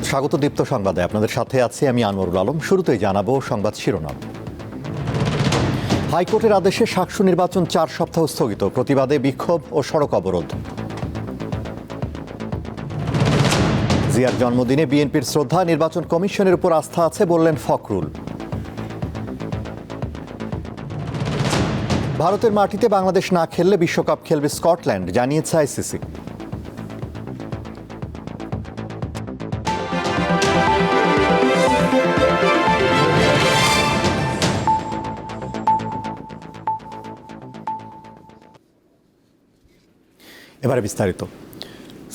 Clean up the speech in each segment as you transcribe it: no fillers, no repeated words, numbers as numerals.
স্বাগত দীপ্ত সংবাদে আপনাদের সাথে আছি আমি আনোয়ারুল আলম। শুরুতেই জানাবো সংবাদ শিরোনাম। হাইকোর্টের আদেশে সাকসু নির্বাচন 4 সপ্তাহ স্থগিত, প্রতিবাদে বিক্ষোভ ও সড়ক অবরোধ। জিয়ার জন্মদিনে বিএনপির শ্রদ্ধা, নির্বাচন কমিশনের উপর আস্থা আছে বললেন ফখরুল। ভারতের মাটিতে বাংলাদেশ না খেললে বিশ্বকাপ খেলবে স্কটল্যান্ড, জানিয়েছে আইসিসি। এবারে বিস্তারিত।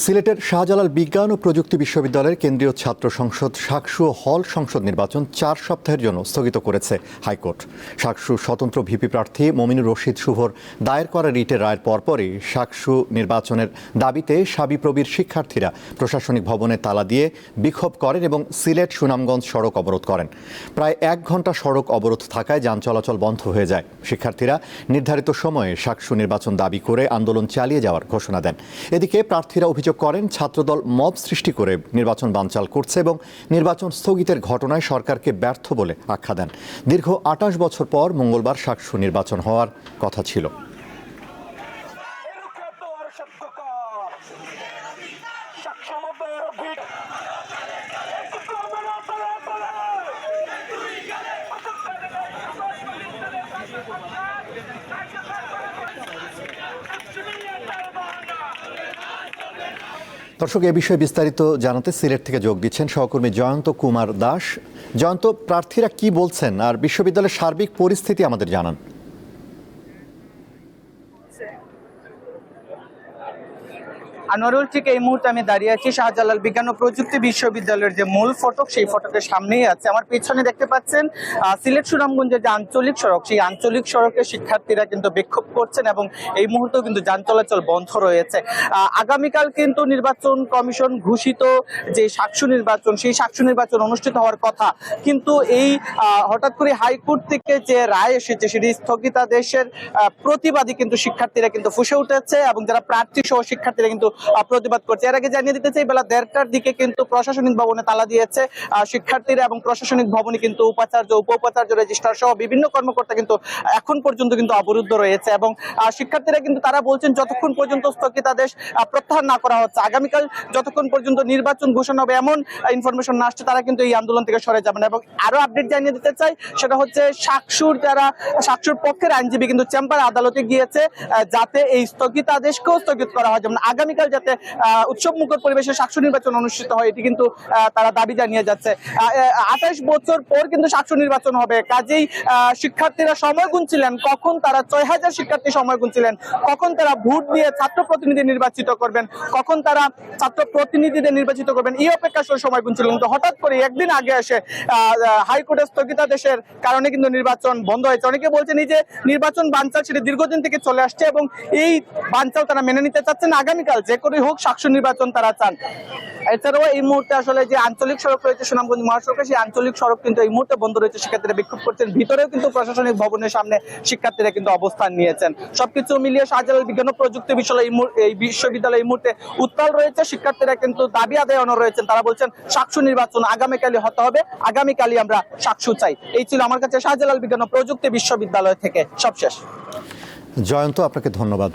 সিলেটের শাহজালাল বিজ্ঞান ও প্রযুক্তি বিশ্ববিদ্যালয়ের কেন্দ্রীয় ছাত্র সংসদ সাকসু হল সংসদ নির্বাচন 4 সপ্তাহের জন্য স্থগিত করেছে হাইকোর্ট। সাকসু স্বতন্ত্র ভিপি প্রার্থী মমিনুর রশিদ শুভর দায়ের করা রিটের রায়ের পরপরই সাকসু নির্বাচনের দাবিতে শাবিপ্রবির শিক্ষার্থীরা প্রশাসনিক ভবনে তালা দিয়ে বিক্ষোভ করেন এবং সিলেট সুনামগঞ্জ সড়ক অবরোধ করেন। প্রায় 1 ঘন্টা সড়ক অবরোধ থাকায় যান চলাচল বন্ধ হয়ে যায়। শিক্ষার্থীরা নির্ধারিত সময়ে সাকসু নির্বাচন দাবি করে আন্দোলন চালিয়ে যাওয়ার ঘোষণা দেন। এদিকে প্রার্থীরা অভিযোগ করেন ছাত্রদল মব সৃষ্টি করে নির্বাচন বানচাল করছে এবং নির্বাচন স্থগিতের ঘটনায় সরকারকে ব্যর্থ বলে আখ্যা দেন। দীর্ঘ 28 বছর পর মঙ্গলবার সাকসু নির্বাচন হওয়ার কথা ছিল। দর্শক, এ বিষয়ে বিস্তারিত জানাতে সিলেট থেকে যোগ দিচ্ছেন সহকর্মী জয়ন্ত কুমার দাস। জয়ন্ত, প্রার্থীরা কি বলছেন আর বিশ্ববিদ্যালয়ের সার্বিক পরিস্থিতি আমাদের জানান। আনোয়ারুল, ঠিক এই মুহূর্তে আমি দাঁড়িয়ে আছি শাহজালাল বিজ্ঞান ও প্রযুক্তি বিশ্ববিদ্যালয়ের যে মূল ফটক, সেই ফটকের সামনেই আছে। আমার পেছনে দেখতে পাচ্ছেন সিলেট সুনামগঞ্জের যে আঞ্চলিক সড়ক, সেই আঞ্চলিক সড়কে শিক্ষার্থীরা কিন্তু বিক্ষোভ করছেন এবং এই মুহূর্তেও কিন্তু যান চলাচল বন্ধ রয়েছে। আগামীকাল কিন্তু নির্বাচন কমিশন ঘোষিত যে সাকসু নির্বাচন, সেই সাকসু নির্বাচন অনুষ্ঠিত হওয়ার কথা, কিন্তু এই হঠাৎ করে হাইকোর্ট থেকে যে রায় এসেছে সেটি স্থগিতাদেশের প্রতিবাদী কিন্তু শিক্ষার্থীরা কিন্তু ফুঁসে উঠেছে এবং যারা প্রার্থী সহ শিক্ষার্থীরা কিন্তু প্রতিবাদ করছে। এর আগে জানিয়ে দিতে চাই, বেলা 1:30টার দিকে কিন্তু প্রশাসনিক ভবনে তালা দিয়েছে শিক্ষার্থীরা এবং প্রশাসনিক ভবনে কিন্তু উপাচার্য, উপ উপাচার্য, রেজিস্ট্রার সহ বিভিন্ন কর্মকর্তা কিন্তু এখন পর্যন্ত কিন্তু অবরুদ্ধ রয়েছে এবং শিক্ষার্থীরা কিন্তু তারা বলছেন যতক্ষণ পর্যন্ত স্থগিতাদেশ প্রত্যাহার না করা হচ্ছে, আগামীকাল যতক্ষণ পর্যন্ত নির্বাচন ঘোষণা হবে এমন ইনফরমেশন না আসছে, তারা কিন্তু এই আন্দোলন থেকে সরে যাবেন। এবং আরো আপডেট জানিয়ে দিতে চাই, সেটা হচ্ছে সাকসুর পক্ষের আইনজীবী কিন্তু চেম্বার আদালতে গিয়েছে যাতে এই স্থগিতাদেশকেও স্থগিত করা হয়, যেমন আগামীকাল যাতে উৎসব মুখর পরিবেশে সাকসু নির্বাচন অনুষ্ঠিত হয়, এটি কিন্তু তারা দাবি জানিয়ে যাচ্ছে। 28 বছর পর কিন্তু সাকসু নির্বাচন হবে, কাজেই শিক্ষার্থীরা সময় গুনছিলেন কখন তারা 6000 শিক্ষার্থী সময় গুনছিলেন কখন তারা ভোট দিয়ে ছাত্র প্রতিনিধি নির্বাচিত করবেন, কখন তারা ছাত্র প্রতিনিধিদের নির্বাচিত করবেন, এই অপেক্ষা সময় গুনছিলেন। তো হঠাৎ করে একদিন আগে এসে হাইকোর্টের স্থগিতাদেশের কারণে কিন্তু নির্বাচন বন্ধ হয়েছে। অনেকে বলছেন এই যে নির্বাচন বানচাল, সেটি দীর্ঘদিন থেকে চলে আসছে এবং এই বানচাল তারা মেনে নিতে চাচ্ছেন। আগামীকাল যে করে হোক সাকসু নির্বাচন তারা চান। এছাড়াও এই মুহূর্তে আসলে যে আঞ্চলিক সড়ক রয়েছে সুনামগঞ্জ মহাসড়কে, সেই আঞ্চলিক সড়ক কিন্তু এই মুহূর্তে বন্ধ রয়েছে, শিক্ষার্থীরা বিক্ষোভ করছেন। ভিতরেও কিন্তু প্রশাসনিক ভবনের সামনে শিক্ষার্থীরা কিন্তু অবস্থান নিয়েছেন। সবকিছু মিলিয়ে শাহজালাল বিজ্ঞান ও প্রযুক্তি বিশ্ববিদ্যালয় এই মুহূর্তে উত্তাল রয়েছে। শিক্ষার্থীরা কিন্তু দাবি আদায় অনড় রয়েছেন। তারা বলছেন সাকসু নির্বাচন আগামীকালই হতে হবে, আগামীকালই আমরা সাকসু চাই। এই ছিল আমার কাছে শাহজালাল বিজ্ঞান ও প্রযুক্তি বিশ্ববিদ্যালয় থেকে সবশেষ। জয়ন্ত, আপনাকে ধন্যবাদ।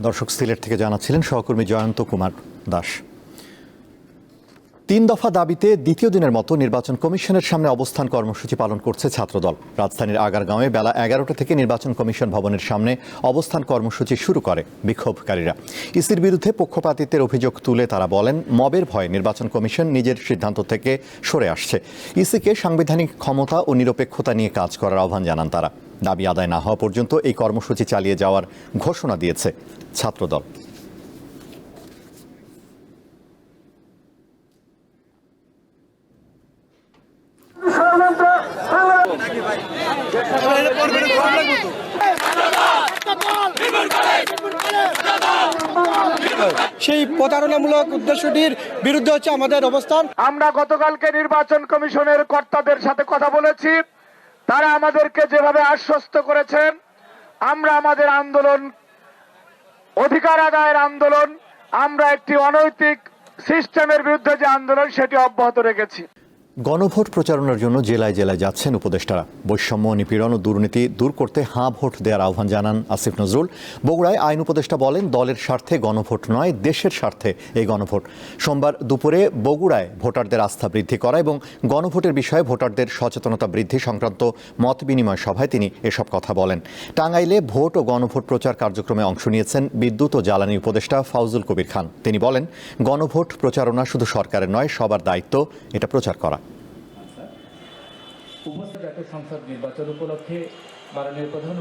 দর্শক, সিলেট থেকে জানাচ্ছিলেন সহকর্মী জয়ন্ত কুমার দাস। 3 দফা দাবিতে দ্বিতীয় দিনের মতো নির্বাচন কমিশনের সামনে অবস্থান কর্মসূচি পালন করছে ছাত্রদল। রাজধানীর আগারগাঁওয়ে বেলা 11টা থেকে নির্বাচন কমিশন ভবনের সামনে অবস্থান কর্মসূচি শুরু করে বিক্ষোভকারীরা। ইসির বিরুদ্ধে পক্ষপাতিত্বের অভিযোগ তুলে তারা বলেন, মবের ভয়ে নির্বাচন কমিশন নিজের সিদ্ধান্ত থেকে সরে আসছে। ইসিকে সাংবিধানিক ক্ষমতা ও নিরপেক্ষতা নিয়ে কাজ করার আহ্বান জানান তারা। দাবি আদায় না হওয়া পর্যন্ত এই কর্মসূচি চালিয়ে যাওয়ার ঘোষণা দিয়েছে ছাত্রদল। সেই প্রতারণামূলক উদ্দেশ্যটির বিরুদ্ধে হচ্ছে আমাদের অবস্থান। আমরা গতকালকে নির্বাচন কমিশনের কর্তাদের সাথে কথা বলেছি, তারা আমাদেরকে যেভাবে আশ্বস্ত করেছেন, আমরা আমাদের আন্দোলন অধিকার আদায়ের আন্দোলন আমরা একটি অনৈতিক সিস্টেমের বিরুদ্ধে যে আন্দোলন সেটি অব্যাহত রেখেছি। গণভোট প্রচারণার জন্য জেলায় জেলায় যাচ্ছেন উপদেষ্টারা। বৈষম্য, নিপীড়ন ও দুর্নীতি দূর করতে হাঁ ভোট দেওয়ার আহ্বান জানান আসিফ নজরুল। বগুড়ায় আইন উপদেষ্টা বলেন, দলের স্বার্থে গণভোট নয়, দেশের স্বার্থে এই গণভোট। সোমবার দুপুরে বগুড়ায় ভোটারদের আস্থা বৃদ্ধি করা এবং গণভোটের বিষয়ে ভোটারদের সচেতনতা বৃদ্ধি সংক্রান্ত মত বিনিময় সভায় তিনি এসব কথা বলেন। টাঙ্গাইলে ভোট ও গণভোট প্রচার কার্যক্রমে অংশ নিয়েছেন বিদ্যুৎ ও জ্বালানি উপদেষ্টা ফাউজুল কবির খান। তিনি বলেন, গণভোট প্রচারণা শুধু সরকারের নয়, সবার দায়িত্ব এটা প্রচার করা। সংসদ নির্বাচন উপলক্ষে মাননীয় প্রধান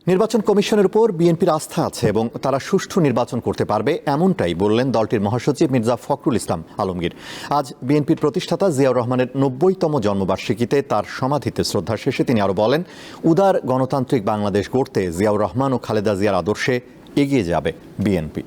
নির্বাচন কমিশনের উপর বিএনপির আস্থা আছে এবং তারা সুষ্ঠু নির্বাচন করতে পারবে, এমনটাই বললেন দলটির মহাসচিব মির্জা ফখরুল ইসলাম আলমগীর। আজ বিএনপির প্রতিষ্ঠাতা জিয়াউর রহমানের ৯০তম জন্মবার্ষিকীতে তার সমাধিতে শ্রদ্ধা শেষে তিনি আরও বলেন, উদার গণতান্ত্রিক বাংলাদেশ গড়তে জিয়াউর রহমান ও খালেদা জিয়ার আদর্শে এগিয়ে যাবে বিএনপি।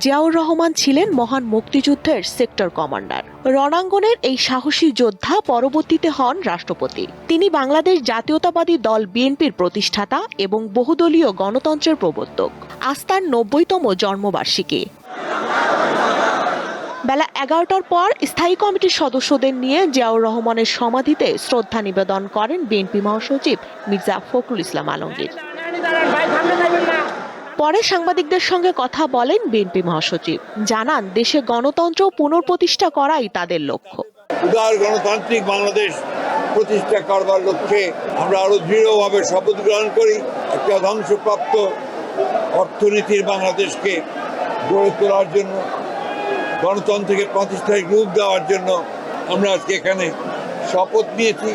জিয়াউর রহমান ছিলেন মহান মুক্তিযুদ্ধের সেক্টর কমান্ডার। রণাঙ্গনের এই সাহসী যোদ্ধা পরবর্তীতে হন রাষ্ট্রপতি। তিনি বাংলাদেশ জাতীয়তাবাদী দল বিএনপির প্রতিষ্ঠাতা এবং বহুদলীয় গণতন্ত্রের প্রবর্তক। আজ তার ৯০তম জন্মবার্ষিকী। বেলা ১১টার পর স্থায়ী কমিটির সদস্যদের নিয়ে জিয়াউর রহমানের সমাধিতে শ্রদ্ধা নিবেদন করেন বিএনপি মহাসচিব মির্জা ফখরুল ইসলাম আলমগীর। পরে সাংবাদিকদের সঙ্গে কথা বলেন বিএনপি মহাসচিব, জানান দেশে গণতন্ত্র পুনঃপ্রতিষ্ঠা করাই তাদের লক্ষ্য। উদার গণতান্ত্রিক বাংলাদেশ প্রতিষ্ঠা করবার লক্ষ্যে আমরা আরো দৃঢ়ভাবে শপথ গ্রহণ করি। একটা ধ্বংসপ্রাপ্ত অর্থনীতির বাংলাদেশকে গড়ে তোলার জন্য, গণতন্ত্রকে প্রতিষ্ঠায় রূপ দেওয়ার জন্য আমরা আজকে এখানে শপথ নিয়েছি।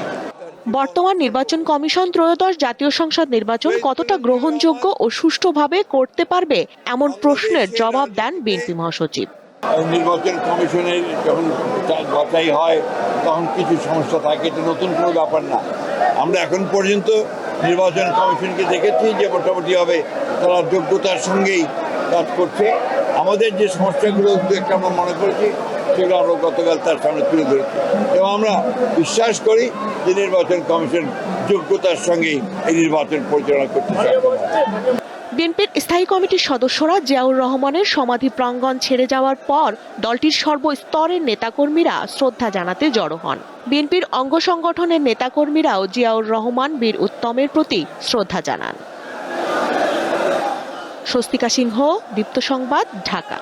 বর্তমান নির্বাচন কমিশন ত্রয়োদশ জাতীয় সংসদ নির্বাচন কতটা গ্রহণযোগ্য ও সুষ্ঠুভাবে করতে পারবে, এমন প্রশ্নের জবাব দেন বিএনপি মহাসচিব। নির্বাচন কমিশনের যখন বাছাই হয় তখন কিছু সমস্যা থাকে, এটা নতুন কোনো ব্যাপার না। আমরা এখন পর্যন্ত নির্বাচন কমিশনকে দেখেছি যে মোটামুটিভাবে তারা যোগ্যতার সঙ্গেই কাজ করছে। আমাদের যে সমস্যাগুলো একটা আমরা মনে করেছি সেগুলো আমরা গতকাল তার সামনে তুলে ধরেছি এবং আমরা বিশ্বাস করি যে নির্বাচন কমিশন যোগ্যতার সঙ্গেই এই নির্বাচন পরিচালনা করতে চায়। বিএনপির স্থায়ী কমিটির সদস্যরা জিয়াউর রহমানের সমাধি প্রাঙ্গণ ছেড়ে যাওয়ার পর দলটির সর্বস্তরের নেতাকর্মীরা শ্রদ্ধা জানাতে জড়ো হন। বিএনপির অঙ্গ সংগঠনের নেতাকর্মীরাও জিয়াউর রহমান বীর উত্তমের প্রতি শ্রদ্ধা জানান। স্বস্তিকা সিংহ, দীপ্ত সংবাদ, ঢাকা।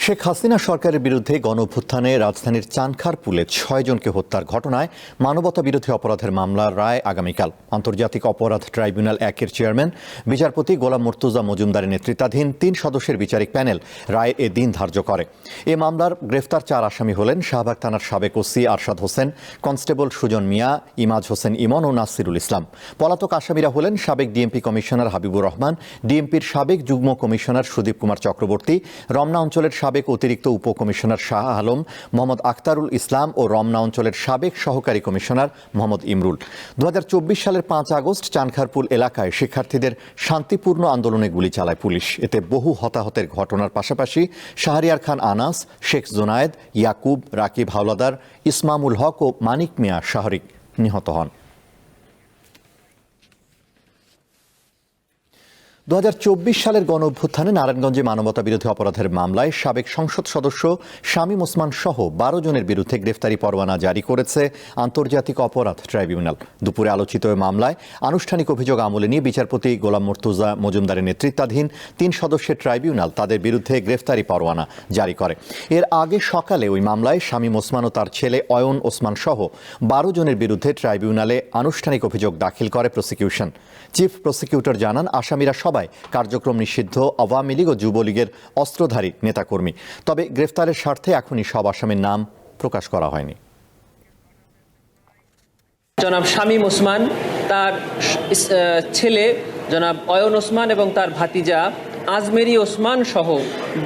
শেখ হাসিনা সরকারের বিরুদ্ধে গণঅভ্যুত্থানে রাজধানীর চানখারপুলে ৬ জনকে হত্যার ঘটনায় মানবতা বিরোধী অপরাধের মামলার রায় আগামীকাল। আন্তর্জাতিক অপরাধ ট্রাইব্যুনাল ১-এর চেয়ারম্যান বিচারপতি গোলাম মুর্তুজা মজুমদারের নেতৃত্বাধীন ৩ সদস্যের বিচারিক প্যানেল রায়ে এ দিন ধার্য করে। এ মামলার গ্রেফতার ৪ আসামি হলেন শাহবাগ থানার সাবেক ওসি আরশাদ হোসেন, কনস্টেবল সুজন মিয়া, ইমাজ হোসেন ইমন ও নাসিরুল ইসলাম। পলাতক আসামিরা হলেন সাবেক ডিএমপি কমিশনার হাবিবুর রহমান, ডিএমপির সাবেক যুগ্ম কমিশনার সুদীপ কুমার চক্রবর্তী, রমনা অঞ্চলের সাবেক অতিরিক্ত উপকমিশনার শাহ আলম, মোহাম্মদ আখতারুল ইসলাম ও রমনা অঞ্চলের সাবেক সহকারী কমিশনার মোহাম্মদ ইমরুল। ২০২৪ সালের ৫ আগস্ট চানখারপুল এলাকায় শিক্ষার্থীদের শান্তিপূর্ণ আন্দোলনে গুলি চালায় পুলিশ। এতে বহু হতাহতের ঘটনার পাশাপাশি শাহরিয়ার খান আনাস, শেখ জোনায়েদ, ইয়াকুব, রাকিব হাওলাদার, ইসমামুল হক ও মানিক মিয়া শাহরিক নিহত হন। ২০২৪ সালের গণঅভ্যুত্থানে নারায়ণগঞ্জে মানবতা বিরোধী অপরাধের মামলায় সাবেক সংসদ সদস্য শামীম ওসমান সহ ১২ জনের বিরুদ্ধে গ্রেফতারি পরোয়ানা জারি করেছে আন্তর্জাতিক অপরাধ ট্রাইব্যুনাল। দুপুরে আলোচিত ওই মামলায় আনুষ্ঠানিক অভিযোগ আমলে নিয়ে বিচারপতি গোলাম মুর্তুজা মজুমদারের নেতৃত্বাধীন ৩ সদস্যের ট্রাইব্যুনাল তাদের বিরুদ্ধে গ্রেফতারি পরোয়ানা জারি করে। এর আগে সকালে ওই মামলায় শামীম ওসমান ও তার ছেলে অয়ন ওসমান সহ ১২ জনের বিরুদ্ধে ট্রাইব্যুনালে আনুষ্ঠানিক অভিযোগ দাখিল করে প্রসিকিউশন। চিফ প্রসিকিউটর জানান, আসামিরা সবাই কার্যক্রম নিষিদ্ধ আওয়ামী লীগ ও যুবলীগের অস্ত্রধারী নেতাকর্মী। তবে গ্রেফতারের স্বার্থে এখনই সব আসামির নাম প্রকাশ করা হয়নি। জনাব শামীম ওসমান, তার ছেলে জনাব অয়ন ওসমান এবং তার ভাতিজা আজমেরি ওসমান সহ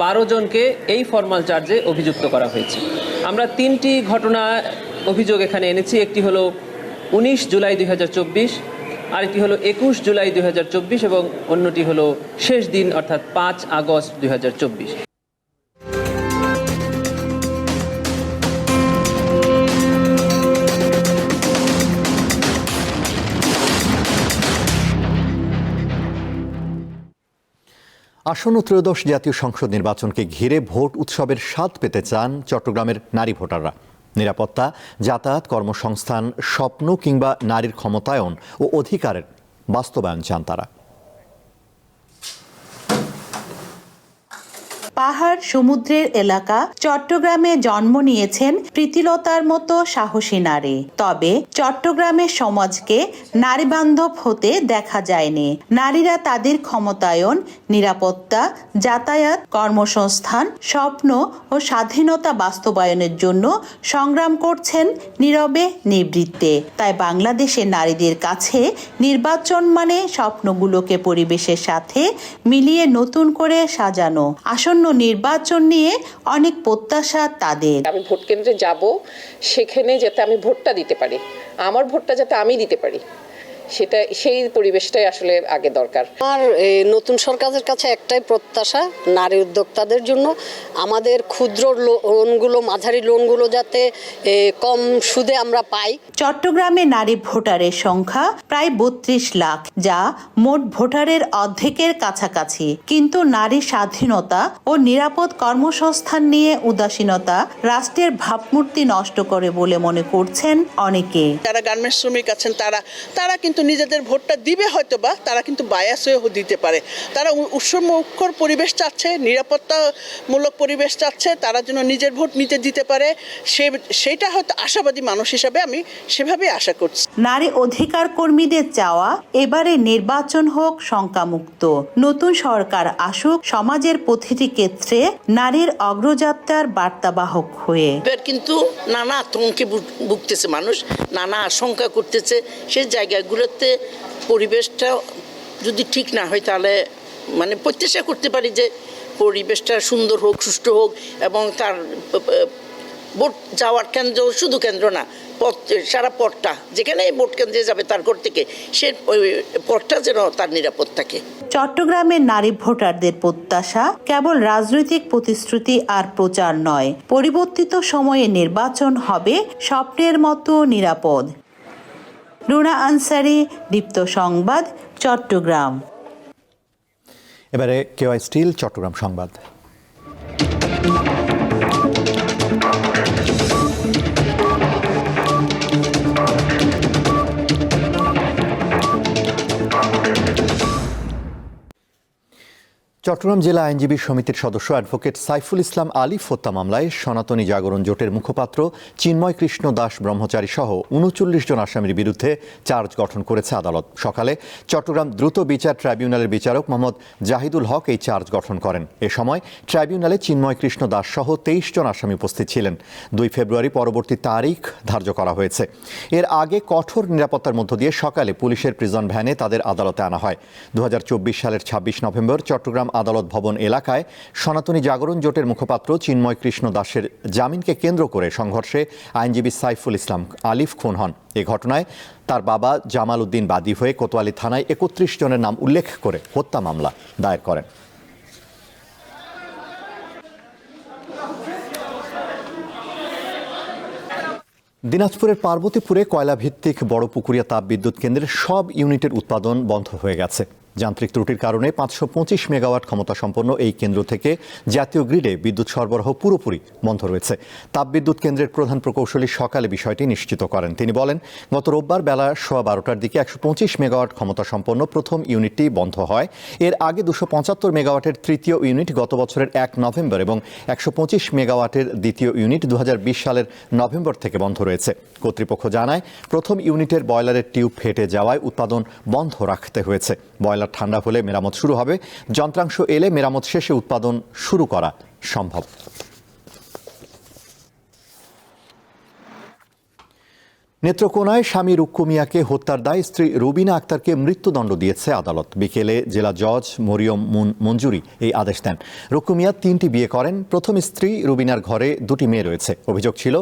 ১২ জনকে এই ফরমাল চার্জে অভিযুক্ত করা হয়েছে। আমরা ৩টি ঘটনা অভিযোগ এখানে এনেছি। একটি হলো ১৯ জুলাই ২০২৪, আরেকটি হলো ২১ জুলাই ২০২৪ এবং অন্যটি হলো শেষ দিন অর্থাৎ ৫ আগস্ট ২০২৪। আসন্ন ত্রয়োদশ জাতীয় সংসদ নির্বাচনকে ঘিরে ভোট উৎসবের স্বাদ পেতে চান চট্টগ্রামের নারী ভোটাররা। নিরাপত্তা, যাতায়াত, কর্মসংস্থান, স্বপ্ন কিংবা নারীর ক্ষমতায়ন ও অধিকারের বাস্তবায়ন চান তারা। পাহাড় সমুদ্রের এলাকা চট্টগ্রামে জন্ম নিয়েছেন প্রীতিলতার মতো সাহসী নারী। তবে চট্টগ্রামের সমাজকে নারী বান্ধব হতে দেখা যায়নি। নারীরা তাদের ক্ষমতায়ন, নিরাপত্তা, যাতায়াত, কর্মসংস্থান, স্বপ্ন ও স্বাধীনতা বাস্তবায়নের জন্য সংগ্রাম করছেন নীরবে নিবৃত্তে। তাই বাংলাদেশের নারীদের কাছে নির্বাচন মানে স্বপ্নগুলোকে পরিবেশের সাথে মিলিয়ে নতুন করে সাজানো। আসন্ন নির্বাচন নিয়ে অনেক প্রত্যাশা তাদের। আমি ভোট কেন্দ্রে যাব, সেখানে যাতে আমি ভোটটা দিতে পারি, আমার ভোটটা যাতে আমি দিতে পারি, সেই পরিবেশটাই আসলে আগে দরকার। আমার নতুন সরকারের কাছে একটাই প্রত্যাশা, নারী উদ্যোক্তাদের জন্য আমাদের ক্ষুদ্র লোনগুলো, মাঝারি লোনগুলো যাতে কম সুদে আমরা পাই। চট্টগ্রামে নারী ভোটারের সংখ্যা প্রায় 32 লাখ, যা মোট ভোটারের অর্ধেকের কাছাকাছি। কিন্তু নারী স্বাধীনতা ও নিরাপদ কর্মসংস্থান নিয়ে উদাসীনতা রাষ্ট্রের ভাবমূর্তি নষ্ট করে বলে মনে করছেন অনেকে। যারা গার্মেন্টস শ্রমিক আছেন তারা কিন্তু নিজেদের ভোটটা দিবে, হয়তো বা তারা কিন্তু বায়াস হয়েও দিতে পারে। তারা উৎসবমুখর পরিবেশ চাচ্ছে, নিরাপত্তামূলক পরিবেশ চাচ্ছে, তারা যেন নিজের ভোট নিতে দিতে পারে, সেটা হয়তো আশাবাদী মানুষ হিসাবে আমি সেভাবেই আশা করছি। নারী অধিকার কর্মীদের চাওয়া এবারে নির্বাচন হোক শঙ্কামুক্ত, নতুন সরকার আসুক সমাজের প্রতিটি ক্ষেত্রে নারীর অগ্রযাত্রার বার্তাবাহক হয়ে। কিন্তু নানা আতঙ্কে ভুগতেছে মানুষ, নানা আশঙ্কা করতেছে। সেই জায়গাগুলোতে পরিবেশটা যদি ঠিক না হয়, তাহলে মানে প্রত্যাশা করতে পারি যে পরিবেশটা সুন্দর হোক, সুষ্ঠু হোক, এবং তার ভোট যাওয়ার কেন্দ্র শুধু কেন্দ্র না, সারা পথটা যেখানে ভোট কেন্দ্রে যাবে তার ঘর থেকে সে পথটা যেন তার নিরাপদ থাকে। চট্টগ্রামের নারী ভোটারদের প্রত্যাশা কেবল রাজনৈতিক প্রতিশ্রুতি আর প্রচার নয়, পরিবর্তিত সময়ে নির্বাচন হবে স্বপ্নের মতো নিরাপদ। রুনা আনসারি, দীপ্ত সংবাদ, চট্টগ্রাম। এবারে কেওয়াই স্টিল চট্টগ্রাম সংবাদ। চট্টগ্রাম জেলা আইনজীবী সমিতির সদস্য অ্যাডভোকেট সাইফুল ইসলাম আলিফ হত্যা মামলায় সনাতনী জাগরণ জোটের মুখপাত্র চিন্ময় কৃষ্ণ দাস ব্রহ্মচারী সহ ৩৯ জন আসামির বিরুদ্ধে চার্জ গঠন করেছে আদালত। সকালে চট্টগ্রাম দ্রুত বিচার ট্রাইব্যুনালের বিচারক মোহাম্মদ জাহিদুল হক এই চার্জ গঠন করেন। এ সময় ট্রাইব্যুনালে চিন্ময় কৃষ্ণ দাস সহ 23 জন আসামি উপস্থিত ছিলেন। 2 ফেব্রুয়ারি পরবর্তী তারিখ ধার্য করা হয়েছে। এর আগে কঠোর নিরাপত্তার মধ্য দিয়ে সকালে পুলিশের প্রিজন ভ্যানে তাদের আদালতে আনা হয়। 2024 সালের 26 নভেম্বর চট্টগ্রাম আদালত ভবন এলাকায় সনাতনী জাগরণ জোটের মুখপাত্র চিন্ময় কৃষ্ণ দাসের জামিনকে কেন্দ্র করে সংঘর্ষে আইনজীবী সাইফুল ইসলাম আলিফ খুন হন। এ ঘটনায় তার বাবা জামাল উদ্দিন বাদী হয়ে কোতোয়ালি থানায় 31 জনের নাম উল্লেখ করে হত্যা মামলা দায়ের করেন। দিনাজপুরের পার্বতীপুরে কয়লাভিত্তিক বড়পুকুরিয়া তাপবিদ্যুৎ কেন্দ্রের সব ইউনিটের উৎপাদন বন্ধ হয়ে গেছে। যান্ত্রিক ত্রুটির কারণে 525 মেগাওয়াট ক্ষমতা সম্পন্ন এই কেন্দ্র থেকে জাতীয় গ্রিডে বিদ্যুৎ সরবরাহ পুরোপুরি বন্ধ রয়েছে। তাপবিদ্যুৎ কেন্দ্রের প্রধান প্রকৌশলী সকালে বিষয়টি নিশ্চিত করেন। তিনি বলেন, গত রোববার বেলা 12:15টার দিকে 125 মেগাওয়াট ক্ষমতা সম্পন্ন প্রথম ইউনিটটি বন্ধ হয়। এর আগে 275 মেগাওয়াটের তৃতীয় ইউনিট গত বছরের 1 নভেম্বর এবং 125 মেগাওয়াটের দ্বিতীয় ইউনিট 2020 সালের নভেম্বর থেকে বন্ধ রয়েছে। কর্তৃপক্ষ জানায়, প্রথম ইউনিটের বয়লারের টিউব ফেটে যাওয়ায় উৎপাদন বন্ধ রাখতে হয়েছে। বয়লার ঠান্ডা হলে মেরামত শুরু হবে। যন্ত্রাংশ এলে মেরামত শেষে উৎপাদন শুরু করা সম্ভব। নেত্রকোনায় স্বামী রুক্কু মিয়াকে হত্যার দায়ে স্ত্রী রুবিনা আক্তারকে মৃত্যুদণ্ড দিয়েছে আদালত। বিকেলে জেলা জজ মরিয়ম মঞ্জুরি এই আদেশ দেন। রুক্কু মিয়া 3টি বিয়ে করেন। প্রথম স্ত্রী রুবিনার ঘরে 2টি মেয়ে রয়েছে। অভিযোগ ছিল,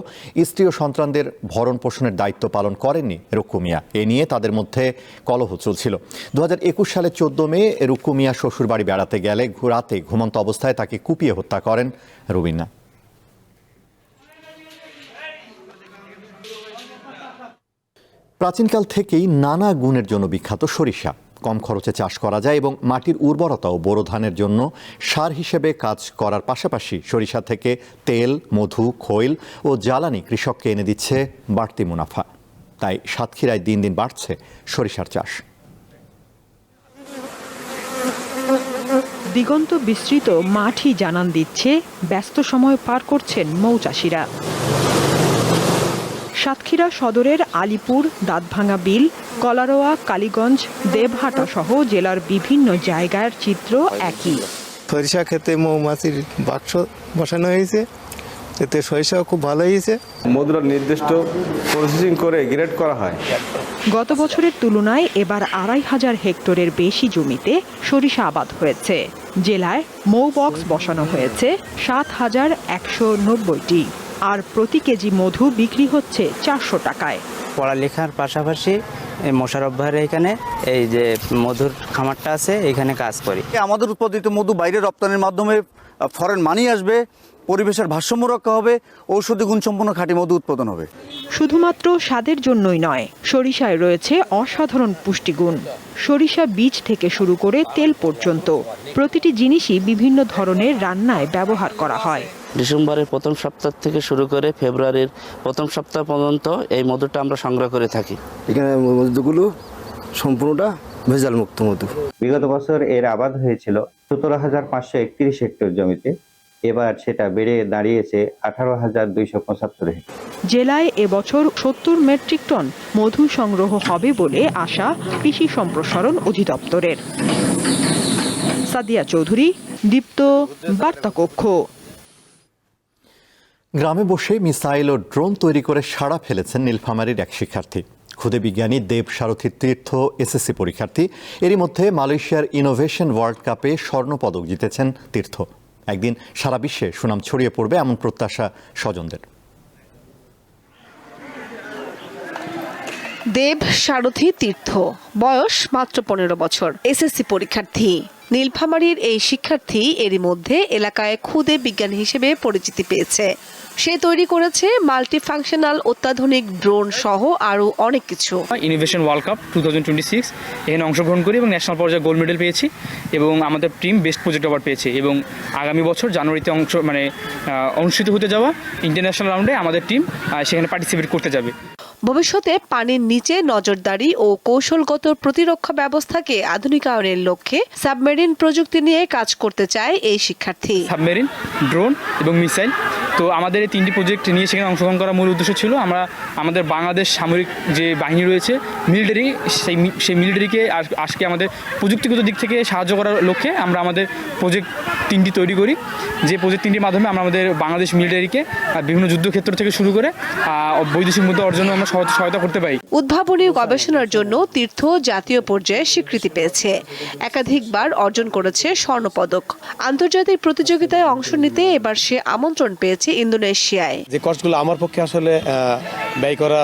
স্ত্রী ও সন্তানদের ভরণ পোষণের দায়িত্ব পালন করেননি রুক্কু মিয়া। এ নিয়ে তাদের মধ্যে কলহ চলছিল। 2021 সালের 14 মে রুক্কু মিয়া শ্বশুর বাড়ি বেড়াতে গেলে রাতে ঘুমন্ত অবস্থায় তাকে কুপিয়ে হত্যা করেন রুবিনা। প্রাচীনকাল থেকেই নানা গুণের জন্য বিখ্যাত সরিষা। কম খরচে চাষ করা যায় এবং মাটির উর্বরতা ও বোরো ধানের জন্য সার হিসেবে কাজ করার পাশাপাশি সরিষা থেকে তেল, মধু, খৈল ও জ্বালানি কৃষককে এনে দিচ্ছে বাড়তি মুনাফা। তাই সাতক্ষীরায় দিন দিন বাড়ছে সরিষার চাষ। দিগন্ত বিস্তৃত মাঠই জানান দিচ্ছে ব্যস্ত সময় পার করছেন মৌচাষিরা। সাতক্ষীরা সদরের আলিপুর, দাঁতভাঙা বিল, কলারোয়া, কালীগঞ্জ, দেবহাটা সহ জেলার বিভিন্ন জায়গার চিত্র একই। সরিষা ক্ষেতে মৌমাছির বাক্স বসানো হয়েছে, এতে সরিষাও খুব ভালো হয়েছে। মধুর নির্দিষ্ট প্রসেসিং করে গ্রেড করা হয়। গত বছরের তুলনায় এবার ২৫০০ হেক্টরের বেশি জমিতে সরিষা আবাদ হয়েছে। জেলায় মৌ বক্স বসানো হয়েছে ৭,১৯০টি, আর প্রতি কেজি মধু বিক্রি হচ্ছে ৪০০ টাকায়। পড়ালেখার পাশাপাশি মোশাররফ ভাইয়ের এখানে এই যে মধুর খামারটা আছে, এখানে কাজ করি। আমাদের উৎপাদিত মধু বাইরে রপ্তানির মাধ্যমে ফরেন মানি আসবে, পরিবেশের ভারসাম্য রক্ষা হবে, ঔষধি গুণসম্পন্ন খাঁটি মধু উৎপাদন হবে। শুধুমাত্র স্বাদের জন্যই নয়, সরিষায় রয়েছে অসাধারণ পুষ্টিগুণ। সরিষা বীজ থেকে শুরু করে তেল পর্যন্ত প্রতিটি জিনিসই বিভিন্ন ধরনের রান্নায় ব্যবহার করা হয়। ডিসেম্বরের প্রথম সপ্তাহ থেকে শুরু করে ফেব্রুয়ারির প্রথম সপ্তাহ পর্যন্ত এই মধুটা আমরা সংগ্রহ করে থাকি। এখানে মধুগুলো সম্পূর্ণটা ভেজাল মুক্ত মধু। বিগত বছর এর আবাদ হয়েছিল ১৭,৫৩১ হেক্টর জমিতে, এবার সেটা বেড়ে দাঁড়িয়েছে ১৮,২৭৫ হেক্টর। জেলায় এবছর ৭০ মেট্রিক টন মধু সংগ্রহ হবে বলে আশা কৃষি সম্প্রসারণ অধিদপ্তরের। সাদিয়া চৌধুরী, দীপ্ত, বার্তাকক্ষ। গ্রামে বসে মিসাইল ও ড্রোন তৈরি করে সাড়া ফেলেছেন নীলফামারীর এক শিক্ষার্থী। ক্ষুদে বিজ্ঞানী দেব সারথী তীর্থ এসএসসি পরীক্ষার্থী। এরই মধ্যে মালয়েশিয়ার ইনোভেশন ওয়ার্ল্ড কাপে স্বর্ণপদক জিতেছেন তীর্থ। একদিন সারা বিশ্বে সুনাম ছড়িয়ে পড়বে এমন প্রত্যাশা স্বজনদের। দেব সারথী তীর্থ, বয়স মাত্র ১৫ বছর, এসএসসি পরীক্ষার্থী। নীলফামারীর এই শিক্ষার্থী এরই মধ্যে এলাকায় ক্ষুদে বিজ্ঞানী হিসেবে পরিচিতি পেয়েছে। সে তৈরি করেছে মাল্টিফাংশনাল অত্যাধুনিক ড্রোন সহ আরও অনেক কিছু। ইনোভেশন ওয়ার্ল্ড কাপ 2026 এখানে অংশগ্রহণ করি এবং ন্যাশনাল পর্যায়ে গোল্ড মেডেল পেয়েছি এবং আমাদের টিম বেস্ট প্রজেক্ট অ্যাওয়ার্ড পেয়েছে। এবং আগামী বছর জানুয়ারিতে অনুষ্ঠিত হতে যাওয়া ইন্টারন্যাশনাল রাউন্ডে আমাদের টিম সেখানে পার্টিসিপেট করতে যাবে। ভবিষ্যতে পানির নিচে নজরদারি ও কৌশলগত প্রতিরক্ষা ব্যবস্থাকে আধুনিকায়নের লক্ষ্যে সাবমেরিন প্রযুক্তি নিয়ে কাজ করতে চায় এই শিক্ষার্থী। সাবমেরিন, ড্রোন এবং মিসাইল, তো আমাদের এই 3টি প্রজেক্ট নিয়ে সেখানে অংশগ্রহণ করার মূল উদ্দেশ্য ছিল আমরা আমাদের বাংলাদেশ সামরিক যে বাহিনী রয়েছে, মিলিটারি, সেই মিলিটারিকে আজকে আমাদের প্রযুক্তিগত দিক থেকে সাহায্য করার লক্ষ্যে আমরা আমাদের প্রজেক্ট 3টি তৈরি করি। যে প্রজেক্ট 3টির মাধ্যমে আমরা আমাদের বাংলাদেশ মিলিটারিকে বিভিন্ন যুদ্ধক্ষেত্র থেকে শুরু করে বৈদেশিক মুদ্রা অর্জনে আমরা সহায়তা করতে পারি। উদ্ভাবনী গবেষণার জন্য তীর্থ জাতীয় পর্যায়ে স্বীকৃতি পেয়েছে। একাধিকবার অর্জন করেছে স্বর্ণপদক। আন্তর্জাতিক প্রতিযোগিতায় অংশ নিতে এবার সে আমন্ত্রণ পেয়েছে ইন্দোনেশিয়ায়। যে কষ্টগুলো আমার পক্ষে আসলে ব্যয় করা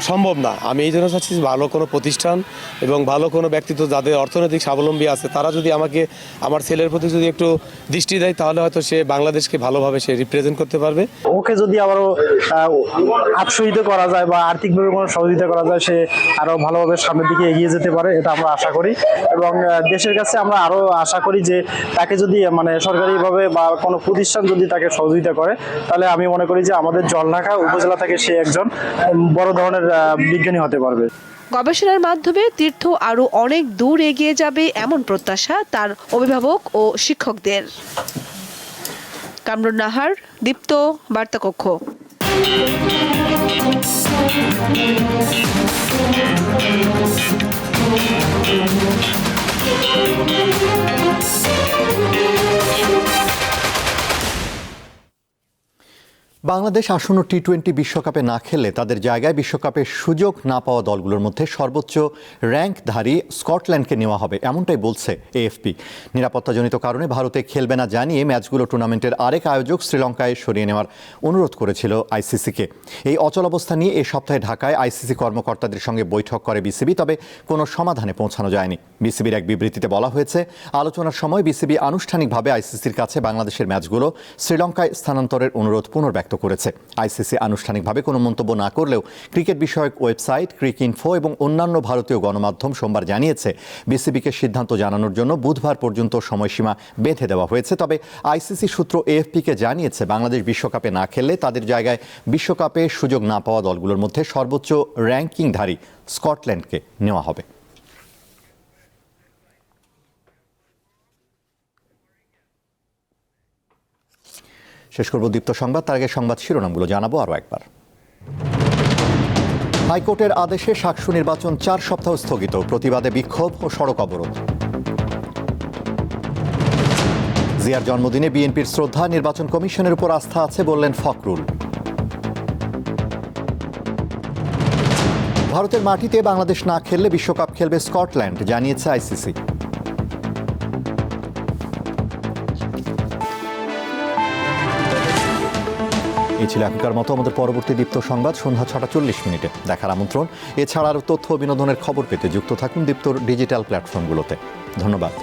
সম্ভব না, আমি এই জন্য চাচ্ছি ভালো কোনো প্রতিষ্ঠান এবং ভালো কোনো ব্যক্তিত্ব যাদের অর্থনৈতিক স্বাবলম্বী আছে তারা যদি আমাকে আমার ছেলের প্রতি যদি একটু দৃষ্টি দেয় তাহলে হয়তো সে বাংলাদেশকে ভালোভাবে সে রিপ্রেজেন্ট করতে পারবে। ওকে যদি আবারও আৎসাহিত করা যায় বা আর্থিকভাবে কোনো সহযোগিতা করা যায়, সে আরও ভালোভাবে সামনের দিকে এগিয়ে যেতে পারে, এটা আমরা আশা করি। এবং দেশের কাছে আমরা আরও আশা করি যে তাকে যদি সরকারিভাবে বা কোনো প্রতিষ্ঠান যদি তাকে সহযোগিতা করে, তাহলে আমি মনে করি যে আমাদের জলঢাকা উপজেলা থেকে সে একজন বড় ধরনের বিজ্ঞানী হতে পারবে। গবেষণার মাধ্যমে তীর্থ আরো অনেক দূর এগিয়ে যাবে এমন প্রত্যাশা তার অভিভাবক ও শিক্ষকদের। কামরুন নাহার, দীপ্ত, বার্তাকক্ষ। বাংলাদেশ আসন্ন টি-20 বিশ্বকাপে না খেললে তাদের জায়গায় বিশ্বকাপের সুযোগ না পাওয়া দলগুলোর মধ্যে সর্বোচ্চ র্যাঙ্কধারী স্কটল্যান্ডকে নেওয়া হবে, এমনটাই বলছে এএফপি। নিরাপত্তাজনিত কারণে ভারতে খেলবে না জানিয়ে ম্যাচগুলো টুর্নামেন্টের আরেক আয়োজক শ্রীলঙ্কায় সরিয়ে নেওয়ার অনুরোধ করেছিল আইসিসিকে। এই অচল অবস্থা নিয়ে এ সপ্তাহে ঢাকায় আইসিসি কর্মকর্তাদের সঙ্গে বৈঠক করে বিসিবি, তবে কোনো সমাধানে পৌঁছানো যায়নি। বিসিবির এক বিবৃতিতে বলা হয়েছে, আলোচনার সময় বিসিবি আনুষ্ঠানিকভাবে আইসিসির কাছে বাংলাদেশের ম্যাচগুলো শ্রীলঙ্কায় স্থানান্তরের অনুরোধ পুনর্ব্যক্ত ব্যক্ত করেছে। আইসিসি আনুষ্ঠানিকভাবে কোনো মন্তব্য না করলেও ক্রিকেট বিষয়ক ওয়েবসাইট ক্রিকইনফো এবং অন্যান্য ভারতীয় গণমাধ্যম সোমবার জানিয়েছে বিসিবিকে সিদ্ধান্ত জানানোর জন্য বুধবার পর্যন্ত সময়সীমা বেঁধে দেওয়া হয়েছে। তবে আইসিসি সূত্র এএফপিকে জানিয়েছে বাংলাদেশ বিশ্বকাপে না খেললে তাদের জায়গায় বিশ্বকাপে সুযোগ না পাওয়া দলগুলোর মধ্যে সর্বোচ্চ র্যাঙ্কিংধারী স্কটল্যান্ডকে নেওয়া হবে। শেষ করব দীপ্ত সংবাদ, তার আগে সংবাদ শিরোনামগুলো জানাবো আরও একবার। হাইকোর্টের আদেশে শাকসু নির্বাচন 4 সপ্তাহ স্থগিত, প্রতিবাদে বিক্ষোভ ও সড়ক অবরোধ। জিয়ার জন্মদিনে বিএনপির শ্রদ্ধা, নির্বাচন কমিশনের উপর আস্থা আছে বললেন ফখরুল। ভারতের মাটিতে বাংলাদেশ না খেললে বিশ্বকাপ খেলবে স্কটল্যান্ড, জানিয়েছে আইসিসি। এই ছিল এখনকার মতো। আমাদের পরবর্তী দীপ্ত সংবাদ সন্ধ্যা 6টা 40 মিনিটে দেখার আমন্ত্রণ। এছাড়া আরও তথ্য ও বিনোদনের খবর পেতে যুক্ত থাকুন দীপ্তর ডিজিটাল প্ল্যাটফর্মগুলোতে। ধন্যবাদ।